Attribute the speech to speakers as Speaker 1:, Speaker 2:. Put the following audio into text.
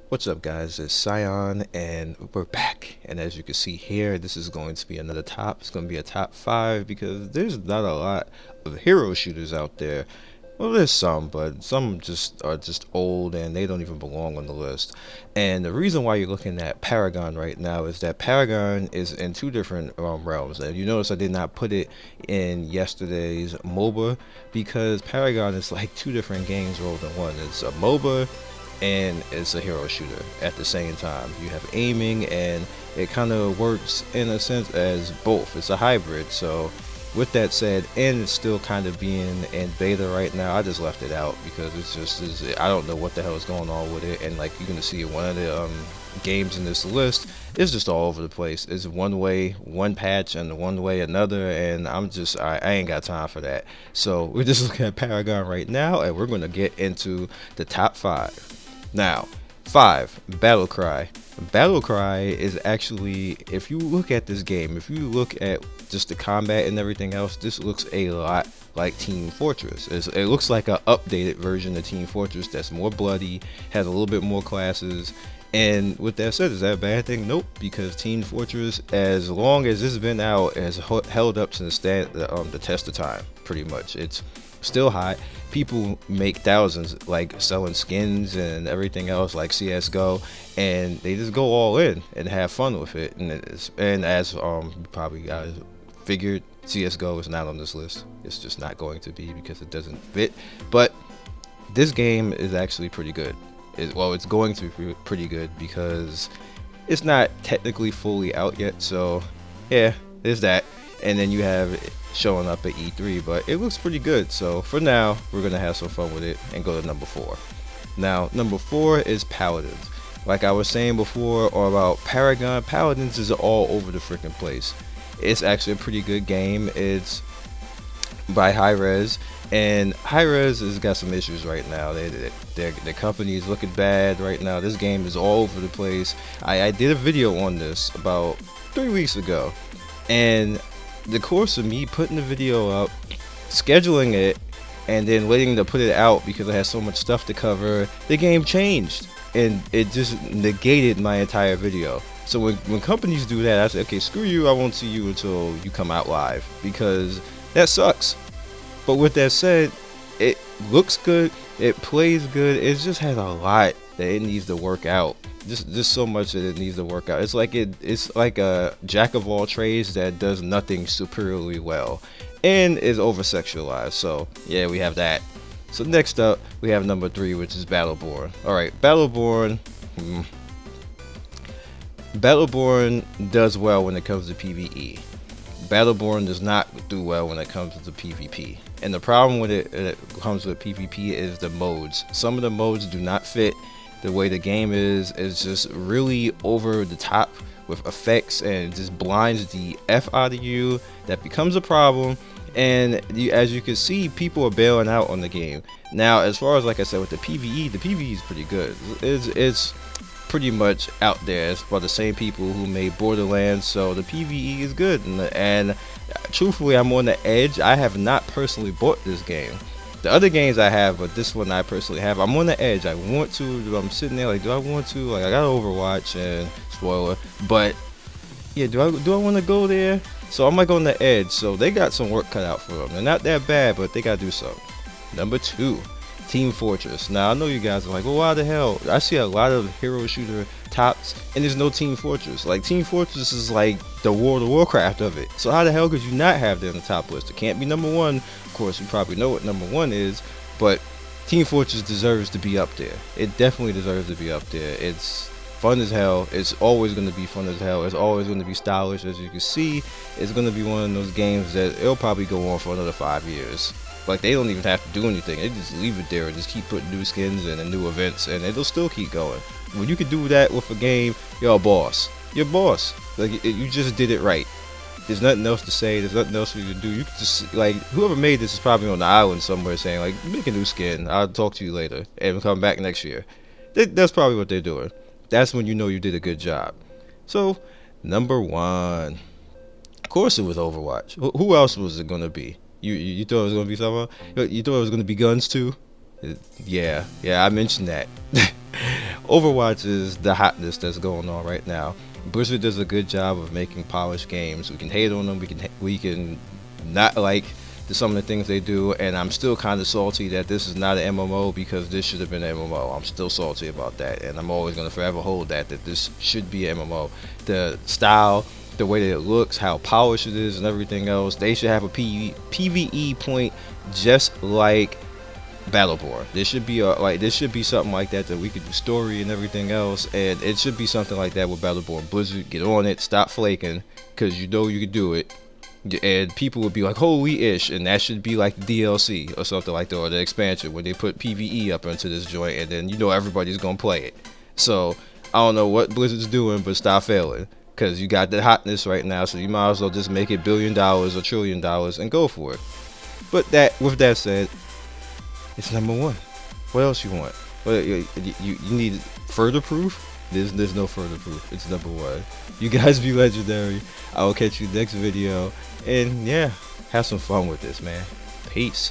Speaker 1: What's up, guys? It's Scion, and we're back. And as you can see here, this is going to be another top. It's going to be a top 5 because there's not a lot of hero shooters out there. Well, there's some, but some just are just old and they don't even belong on the list. And the reason why you're looking at Paragon right now is that Paragon is in two different realms. And you notice I did not put it in yesterday's MOBA because Paragon is like two different games rolled in one. It's a MOBA and it's a hero shooter at the same time. You have aiming, and it kind of works in a sense as both. It's a hybrid. So with that said, and it's still kind of being in beta right now, I just left it out because I don't know what the hell is going on with it. And like you're gonna see, one of the games in this list is just all over the place. It's one way one patch and one way another, and I ain't got time for that. So we're just looking at Paragon right now, and we're gonna get into the top 5. Now, 5, Battlecry. Battlecry is actually, if you look at this game, if you look at just the combat and everything else, this looks a lot like Team Fortress. It looks like an updated version of Team Fortress that's more bloody, has a little bit more classes. And with that said, is that a bad thing? Nope, because Team Fortress, as long as it's been out, has held up to the test of time, pretty much. It's still hot. People make thousands like selling skins and everything else like CSGO, and they just go all in and have fun with it. And as you probably guys figured, CSGO is not on this list. It's just not going to be because it doesn't fit. But this game is actually pretty good. It's going to be pretty good because it's not technically fully out yet. So yeah, there's that. And then you have it showing up at E3, but it looks pretty good. So for now, we're gonna have some fun with it and go to number 4. Now, number 4 is Paladins. Like I was saying before, or about Paragon, Paladins is all over the freaking place. It's actually a pretty good game. It's by Hi-Rez, and Hi-Rez has got some issues right now. Their company is looking bad right now. This game is all over the place. I did a video on this about 3 weeks ago, and the course of me putting the video up, scheduling it, and then waiting to put it out because I had so much stuff to cover, the game changed and it just negated my entire video. So when companies do that, I say, okay, screw you, I won't see you until you come out live, because that sucks. But with that said, it looks good, it plays good, it just has a lot that it needs to work out. Just so much that it needs to work out. It's like a jack of all trades that does nothing superiorly well and is over sexualized. So yeah, we have that. So next up, we have number 3, which is Battleborn. Alright, Battleborn. Battleborn does well when it comes to PvE. Battleborn does not do well when it comes to PvP. And the problem with it comes with PvP is the modes. Some of the modes do not fit. The way the game is just really over the top with effects, and it just blinds the F out of you. That becomes a problem, and as you can see, people are bailing out on the game. Now, as far as, like I said, with the PvE is pretty good. It's pretty much out there. It's by the same people who made Borderlands, so the PvE is good. And truthfully, I'm on the edge. I have not personally bought this game. The other games I have, but this one I personally have, I'm on the edge. I want to, I'm sitting there like, do I want to? Like, I got Overwatch, and spoiler, but yeah, do I want to go there? So I'm like on the edge. So they got some work cut out for them. They're not that bad, but they gotta do something. Number 2, Team Fortress. Now I know you guys are like, well, why the hell? I see a lot of hero shooter tops, and there's no Team Fortress. Like, Team Fortress is like the World of Warcraft of it. So how the hell could you not have that on the top list? It can't be number 1. Of course, you probably know what number 1 is, but Team Fortress deserves to be up there. It definitely deserves to be up there. It's fun as hell. It's always going to be fun as hell. It's always going to be stylish. As you can see, it's going to be one of those games that it'll probably go on for another 5 years. Like, they don't even have to do anything. They just leave it there and just keep putting new skins and new events, and it'll still keep going. When you can do that with a game, you're a boss. You're a boss. Like, you just did it right. There's nothing else to say. There's nothing else for you to do. You can just, like, whoever made this is probably on the island somewhere saying, like, make a new skin. I'll talk to you later and come back next year. That's probably what they're doing. That's when you know you did a good job. So, number 1. Of course it was Overwatch. Who else was it going to be? You thought it was going to be someone? You thought it was going to be guns too? Yeah, I mentioned that. Overwatch is the hotness that's going on right now. Blizzard does a good job of making polished games. We can hate on them. We can not like some of the things they do, and I'm still kind of salty that this is not an MMO because this should have been an MMO. I'm still salty about that, and I'm always gonna forever hold that this should be an MMO. The style, the way that it looks, how polished it is, and everything else, they should have a PvE point just like Battleborn. This should be this should be something like that we could do story and everything else, and it should be something like that with Battleborn. Blizzard, get on it, stop flaking, cause you know you can do it, and people would be like, holy ish, and that should be like the DLC or something like that, or the expansion when they put PvE up into this joint, and then you know everybody's gonna play it. So I don't know what Blizzard's doing, but stop failing, cause you got the hotness right now, so you might as well just make it $1 billion or $1 trillion and go for it. But with that said, it's #1. What else you want? What, you need further proof? There's no further proof. It's #1. You guys be legendary. I will catch you next video. And yeah, have some fun with this, man. Peace.